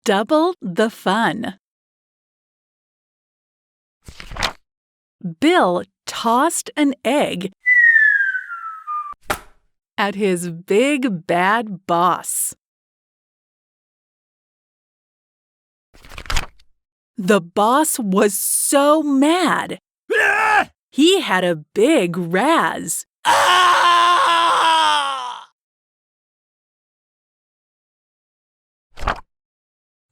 Double the fun. Bill tossed an egg at his big bad boss. The boss was so mad. He had a big razz.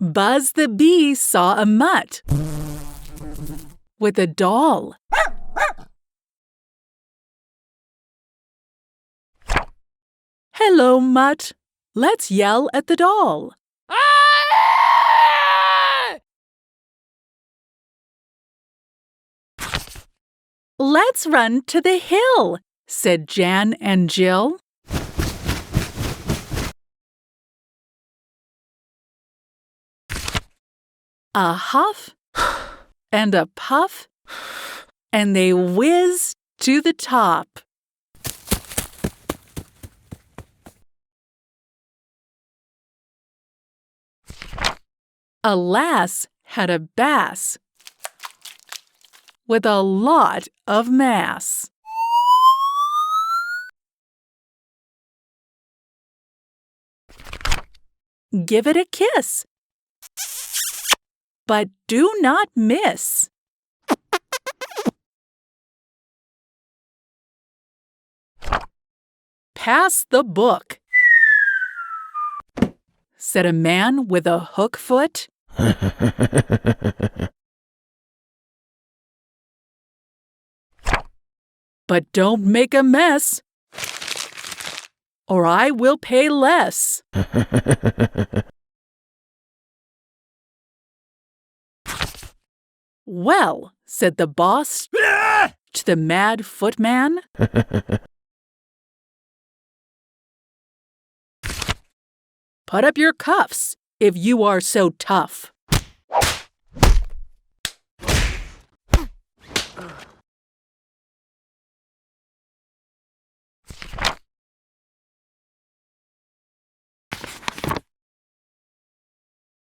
Buzz the bee saw a mutt with a doll. Hello, Mutt. Let's yell at the doll. Let's run to the hill, said Jan and Jill. A huff and a puff, and they whizzed to the top. A lass had a bass with a lot of mass. Give it a kiss, but do not miss. Pass the book, said a man with a hook foot. But don't make a mess, or I will pay less. Well, said the boss to the mad footman. Put up your cuffs if you are so tough.